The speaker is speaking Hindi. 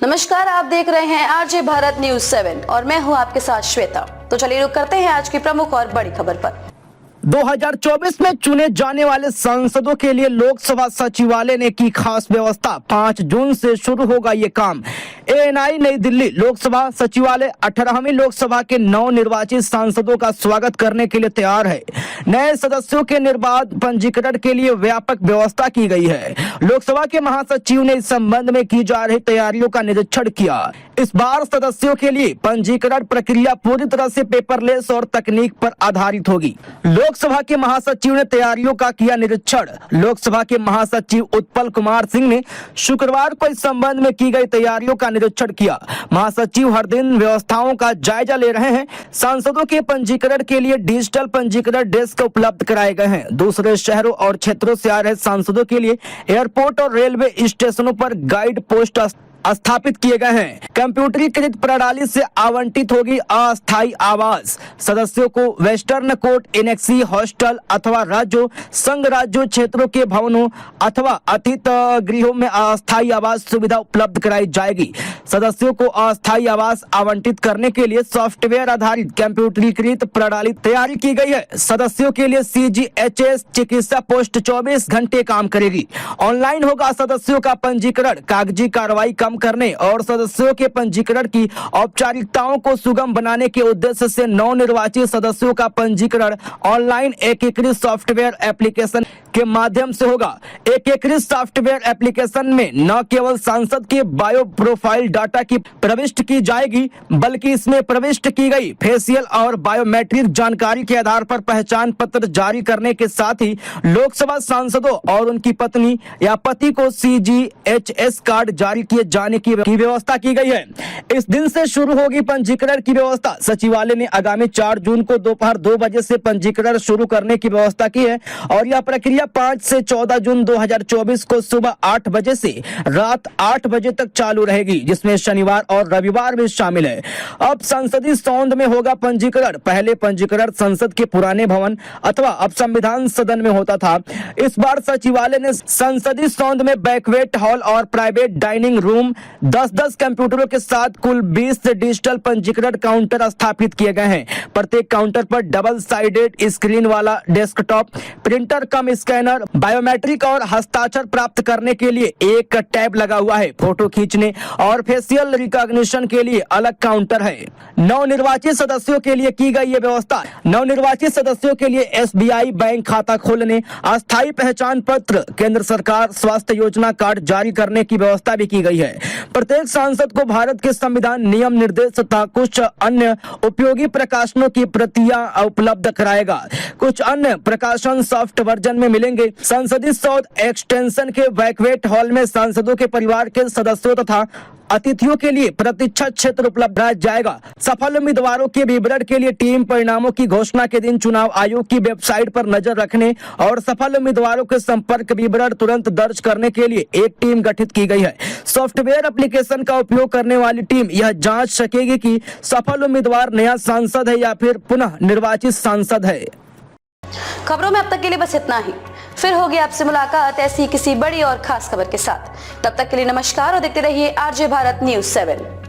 नमस्कार, आप देख रहे हैं आरजे भारत न्यूज 7 और मैं हूं आपके साथ श्वेता। तो चलिए रुक करते हैं आज की प्रमुख और बड़ी खबर पर। 2024 में चुने जाने वाले सांसदों के लिए लोकसभा सचिवालय ने की खास व्यवस्था। 5 जून से शुरू होगा ये काम। एएनआई नई दिल्ली लोकसभा सचिवालय 18वीं लोकसभा के नवनिर्वाचित सांसदों का स्वागत करने के लिए तैयार है। नए सदस्यों के निर्बाध पंजीकरण के लिए व्यापक व्यवस्था की गई है। लोकसभा के महासचिव ने इस संबंध में की जा रही तैयारियों का निरीक्षण किया। इस बार सदस्यों के लिए पंजीकरण प्रक्रिया पूरी तरह से पेपरलेस और तकनीक पर आधारित होगी। लोकसभा के महासचिव ने तैयारियों का किया निरीक्षण। लोकसभा के महासचिव उत्पल कुमार सिंह ने शुक्रवार को इस संबंध में की गई तैयारियों का निरीक्षण किया। महासचिव हर दिन व्यवस्थाओं का जायजा ले रहे हैं। सांसदों के पंजीकरण के लिए डिजिटल पंजीकरण डेस्क उपलब्ध कराए गए हैं। दूसरे शहरों और क्षेत्रों से आ रहे सांसदों के लिए एयरपोर्ट और रेलवे स्टेशनों पर गाइड पोस्ट स्थापित किए गए हैं। कंप्यूटरीकृत प्रणाली से आवंटित होगी अस्थायी आवास। सदस्यों को वेस्टर्न कोर्ट, एनेक्सी, हॉस्टल अथवा राज्यों, संघ राज्यों, क्षेत्रों के भवनों अथवा अतिथि गृहों में अस्थायी आवास सुविधा उपलब्ध कराई जाएगी। सदस्यों को अस्थायी आवास आवंटित करने के लिए सॉफ्टवेयर आधारित कंप्यूटरीकृत प्रणाली तैयारी की गई है। सदस्यों के लिए CGHS चिकित्सा पोस्ट 24 घंटे काम करेगी। ऑनलाइन होगा सदस्यों का पंजीकरण। कागजी कार्रवाई कम करने और सदस्यों के पंजीकरण की औपचारिकताओं को सुगम बनाने के उद्देश्य से नवनिर्वाचित सदस्यों का पंजीकरण ऑनलाइन एकीकृत सॉफ्टवेयर एप्लीकेशन के माध्यम से होगा। एकीकृत सॉफ्टवेयर एप्लीकेशन में न केवल सांसद के बायो प्रोफाइल डाटा की प्रविष्ट की जाएगी, बल्कि इसमें प्रविष्ट की गई फेशियल और बायोमेट्रिक जानकारी के आधार पर पहचान पत्र जारी करने के साथ ही लोकसभा सांसदों और उनकी पत्नी या पति को CGHS कार्ड जारी किए जाने की व्यवस्था की गई है। इस दिन से शुरू होगी पंजीकरण की व्यवस्था। सचिवालय ने आगामी 4 जून को दोपहर 2 बजे से पंजीकरण शुरू करने की व्यवस्था की है और यह प्रक्रिया 5 से 14 जून 2024 को सुबह 8 बजे से रात 8 बजे तक चालू रहेगी, जिसमें शनिवार और रविवार भी शामिल है। अब संसदीय सौध में होगा पंजीकरण। पहले पंजीकरण संसद के पुराने भवन अथवा अब संविधान सदन में होता था। इस बार सचिवालय ने संसदीय सौध में बैंक्वेट हॉल और प्राइवेट डाइनिंग रूम 10-10 कंप्यूटरों के साथ कुल 20 डिजिटल पंजीकरण काउंटर स्थापित किए गए हैं। प्रत्येक काउंटर पर डबल साइडेड स्क्रीन वाला डेस्कटॉप, प्रिंटर कम स्कैनर, बायोमेट्रिक और हस्ताक्षर प्राप्त करने के लिए एक टैब लगा हुआ है। फोटो खींचने और फेशियल रिकॉग्निशन के लिए अलग काउंटर है। नवनिर्वाचित सदस्यों के लिए की गई ये व्यवस्था। नवनिर्वाचित सदस्यों के लिए SBI बैंक खाता खोलने, अस्थायी पहचान पत्र, केंद्र सरकार स्वास्थ्य योजना कार्ड जारी करने की व्यवस्था भी की गई है। प्रत्येक सांसद को भारत के संविधान, नियम निर्देश तथा कुछ अन्य उपयोगी प्रकाशनों की प्रतियां उपलब्ध कराएगा। कुछ अन्य प्रकाशन सॉफ्ट वर्जन में मिलेंगे। संसदीय सौध एक्सटेंशन के बैंक्वेट हॉल में सांसदों के परिवार के सदस्यों तथा अतिथियों के लिए प्रतीक्षा क्षेत्र उपलब्ध कराया जाएगा। सफल उम्मीदवारों के विवरण के लिए टीम परिणामों की घोषणा के दिन चुनाव आयोग की वेबसाइट पर नजर रखने और सफल उम्मीदवारों के संपर्क विवरण तुरंत दर्ज करने के लिए एक टीम गठित की गई है। सॉफ्टवेयर एप्लीकेशन का उपयोग करने वाली टीम यह जांच सकेगी कि सफल उम्मीदवार नया सांसद है या फिर पुनः निर्वाचित सांसद है। खबरों में अब तक के लिए बस इतना ही। फिर होगी आपसे मुलाकात ऐसी किसी बड़ी और खास खबर के साथ। तब तक के लिए नमस्कार और देखते रहिए आरजे भारत न्यूज 7।